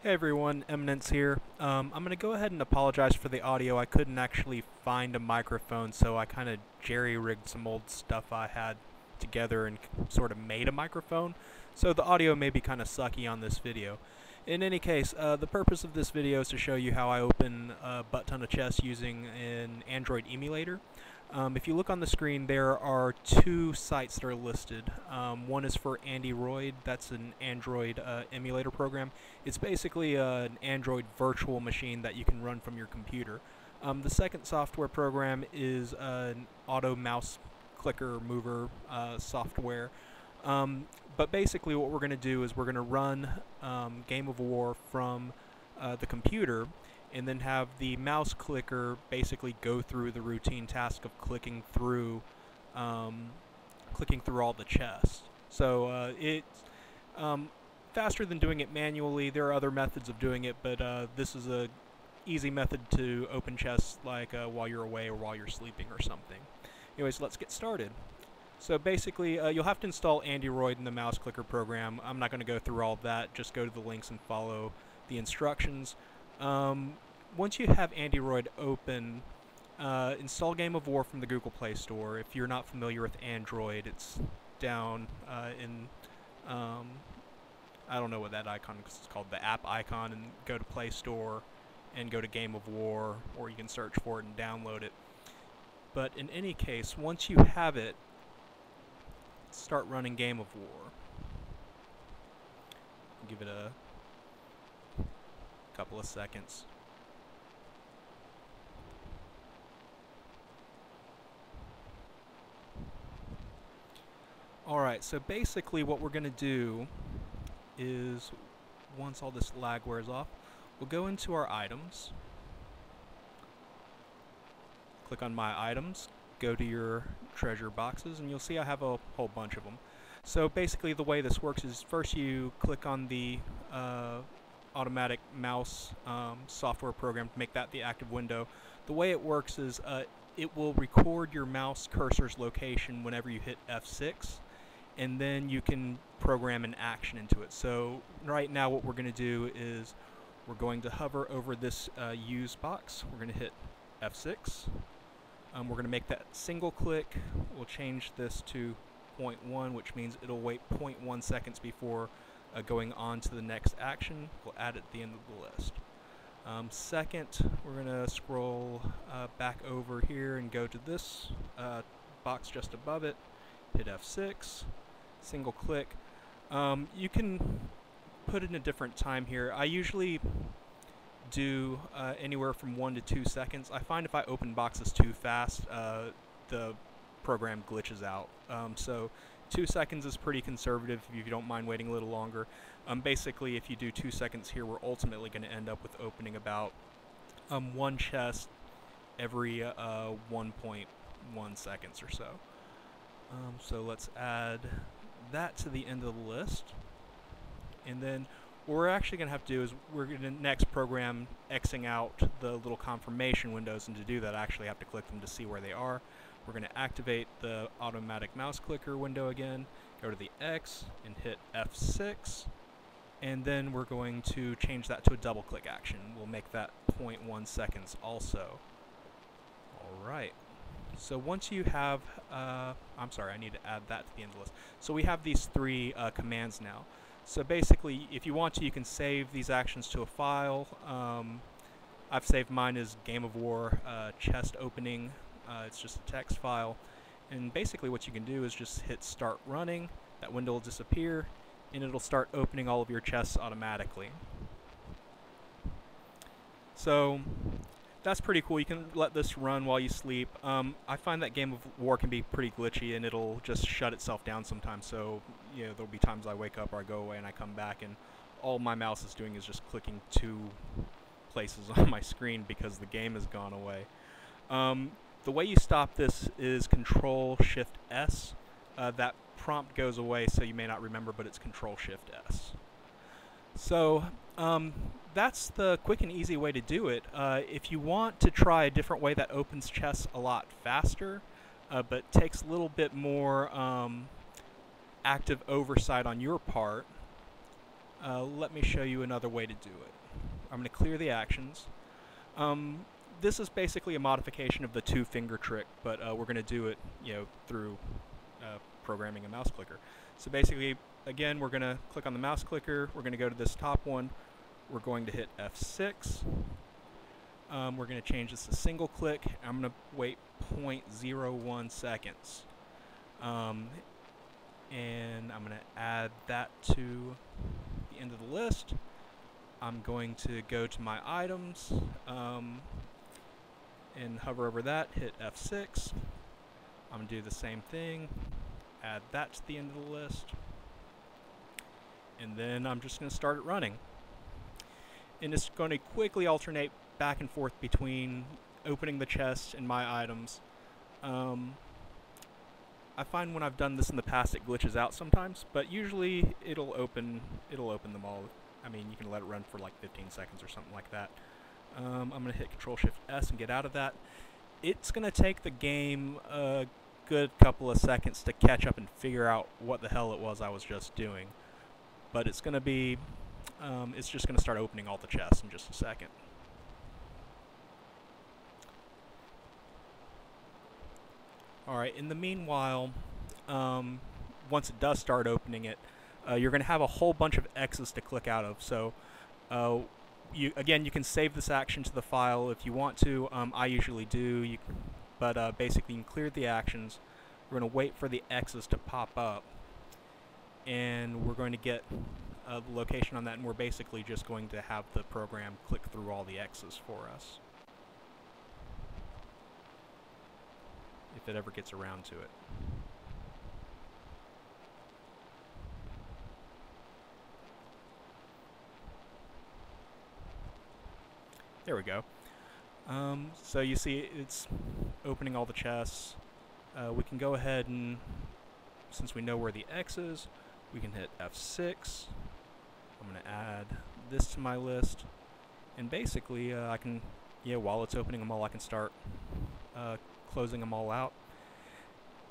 Hey everyone, Eminence here. I'm going to go ahead and apologize for the audio. I couldn't actually find a microphone, so I kind of jerry-rigged some old stuff I had together and sort of made a microphone. So the audio may be kind of sucky on this video. In any case, the purpose of this video is to show you how I open a butt ton of chess using an Android emulator. If you look on the screen, there are two sites that are listed. One is for Android. That's an Android emulator program. It's basically an Android virtual machine that you can run from your computer. The second software program is an auto mouse clicker mover software. But basically what we're going to do is we're going to run Game of War from the computer and then have the mouse clicker basically go through the routine task of clicking through all the chess. So it's faster than doing it manually. There are other methods of doing it, but this is a easy method to open chess, like while you're away or while you're sleeping or something. Anyways, let's get started. So basically, you'll have to install Android in the mouse clicker program. I'm not going to go through all of that. Just go to the links and follow the instructions. Once you have Android open, install Game of War from the Google Play Store. If you're not familiar with Android, it's down in, I don't know what that icon is. It's called the app icon, and go to Play Store and go to Game of War, or you can search for it and download it. But in any case, once you have it, start running Game of War. Give it a couple of seconds. Alright, so basically what we're going to do is, once all this lag wears off, we'll go into our items, click on My Items, go to your treasure boxes, and you'll see I have a whole bunch of them. So basically the way this works is first you click on the automatic mouse software program to make that the active window. The way it works is it will record your mouse cursor's location whenever you hit F6, and then you can program an action into it. So right now what we're going to do is we're going to hover over this use box. We're going to hit F6. We're going to make that single click. We'll change this to 0.1, which means it'll wait 0.1 seconds before going on to the next action. We'll add it at the end of the list. Second, we're going to scroll back over here and go to this box just above it, hit F6, single click. You can put in a different time here. I usually do anywhere from 1 to 2 seconds. I find if I open boxes too fast, the program glitches out. So 2 seconds is pretty conservative if you don't mind waiting a little longer. Basically, if you do 2 seconds here, we're ultimately going to end up with opening about one chest every 1.1 seconds or so. So let's add that to the end of the list. And then what we're actually going to have to do is we're going to next program Xing out the little confirmation windows, and to do that I actually have to click them to see where they are. We're going to activate the automatic mouse clicker window again, go to the X and hit F6, and then we're going to change that to a double click action. We'll make that 0.1 seconds also. Alright, so once you have, I'm sorry, I need to add that to the end of the list. So we have these three commands now. So basically, if you want to, you can save these actions to a file. I've saved mine as Game of War chest opening. It's just a text file. And basically what you can do is just hit start running. That window will disappear, and it'll start opening all of your chests automatically. So that's pretty cool. You can let this run while you sleep. I find that Game of War can be pretty glitchy, and it'll just shut itself down sometimes. So, you know, there'll be times I wake up or I go away and I come back, and all my mouse is doing is just clicking 2 places on my screen because the game has gone away. The way you stop this is Control-Shift-S. That prompt goes away, so you may not remember, but it's Control-Shift-S. So that's the quick and easy way to do it. If you want to try a different way that opens chess a lot faster, but takes a little bit more active oversight on your part, let me show you another way to do it. I'm going to clear the actions. This is basically a modification of the two-finger trick, but we're going to do it, through programming a mouse clicker. So basically, again, we're going to click on the mouse clicker. We're going to go to this top one. We're going to hit F6. We're going to change this to single click. I'm going to wait 0.01 seconds. And I'm going to add that to the end of the list. I'm going to go to my items and hover over that, hit F6. I'm going to do the same thing, add that to the end of the list, and then I'm just going to start it running. And it's going to quickly alternate back and forth between opening the chest and my items. I find when I've done this in the past it glitches out sometimes, but usually it'll open them all. I mean, you can let it run for like 15 seconds or something like that. I'm going to hit Control-Shift-S and get out of that. It's going to take the game a good couple of seconds to catch up and figure out what the hell it was I was just doing. But it's going to be, it's just going to start opening all the chests in just a second. Alright, in the meanwhile, once it does start opening it, you're going to have a whole bunch of X's to click out of. So, you can save this action to the file if you want to. I usually do, but basically you can clear the actions. We're going to wait for the X's to pop up, and we're going to get the location on that, and we're basically just going to have the program click through all the X's for us, if it ever gets around to it. There we go. So you see it's opening all the chests. We can go ahead and, since we know where the X is, we can hit F6. I'm going to add this to my list. And basically, I can, while it's opening them all, I can start closing them all out.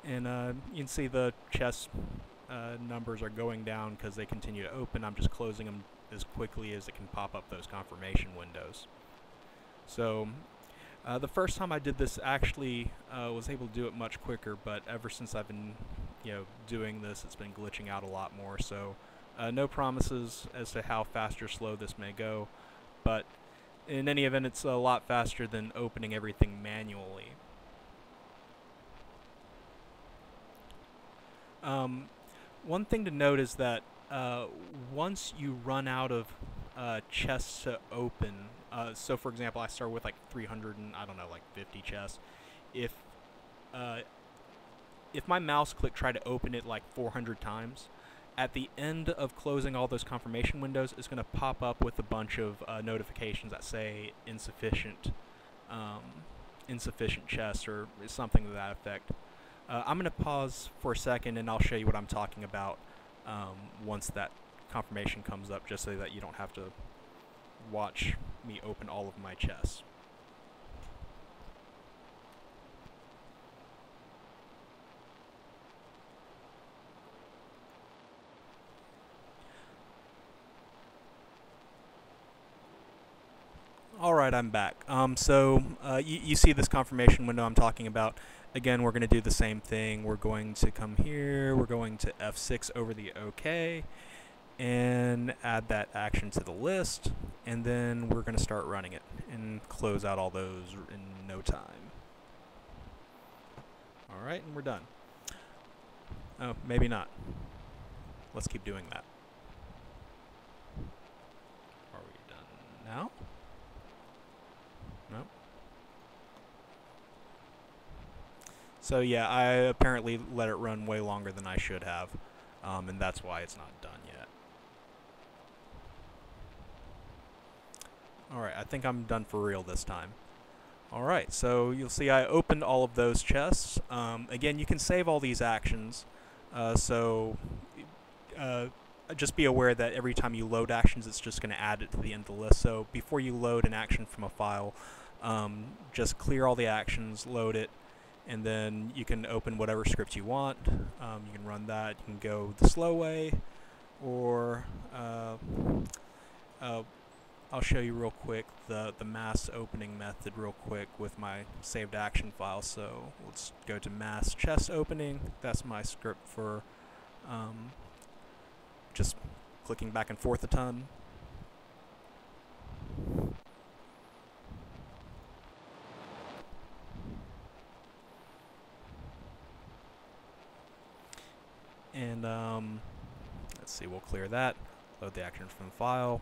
And you can see the chest numbers are going down because they continue to open. I'm just closing them as quickly as it can pop up those confirmation windows. So the first time I did this, actually was able to do it much quicker, but ever since I've been doing this, it's been glitching out a lot more. So no promises as to how fast or slow this may go, but in any event, it's a lot faster than opening everything manually. One thing to note is that once you run out of chests to open, so for example, I start with like 300 and I don't know, like 50 chests. If my mouse click tried to open it like 400 times, at the end of closing all those confirmation windows, it's going to pop up with a bunch of notifications that say insufficient chests or something to that effect. I'm going to pause for a second and I'll show you what I'm talking about once that confirmation comes up, just so that you don't have to watch me open all of my chests. Alright, I'm back. So you see this confirmation window I'm talking about. Again, we're going to do the same thing. We're going to come here, we're going to F6 over the OK, and add that action to the list, and then we're going to start running it and close out all those in no time. Alright, and we're done. Oh, maybe not. Let's keep doing that. Are we done now? Nope. So yeah, I apparently let it run way longer than I should have, and that's why it's not done yet. Alright, I think I'm done for real this time. Alright, so you'll see I opened all of those chests. Again, you can save all these actions, so just be aware that every time you load actions, it's just going to add it to the end of the list. So before you load an action from a file, just clear all the actions, load it, and then you can open whatever script you want. You can run that. You can go the slow way, or I'll show you real quick the mass opening method real quick with my saved action file. So let's go to mass chest opening. That's my script for just clicking back and forth a ton. And let's see, we'll clear that, load the action from the file,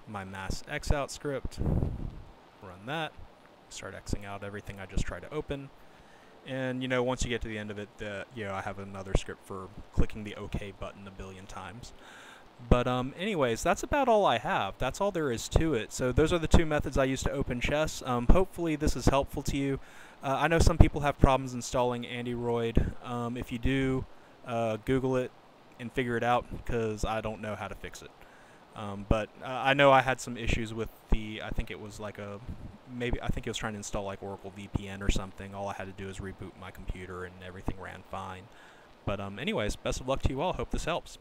my mass X out script, run that, start Xing out everything I just tried to open. And once you get to the end of it, I have another script for clicking the OK button a billion times. But anyways, that's about all I have. That's all there is to it. So those are the two methods I use to open chests. Hopefully this is helpful to you. I know some people have problems installing Android. If you do, Google it and figure it out, because I don't know how to fix it. But I know I had some issues with I think it was trying to install like Oracle VPN or something. All I had to do is reboot my computer and everything ran fine. But anyways, best of luck to you all. Hope this helps.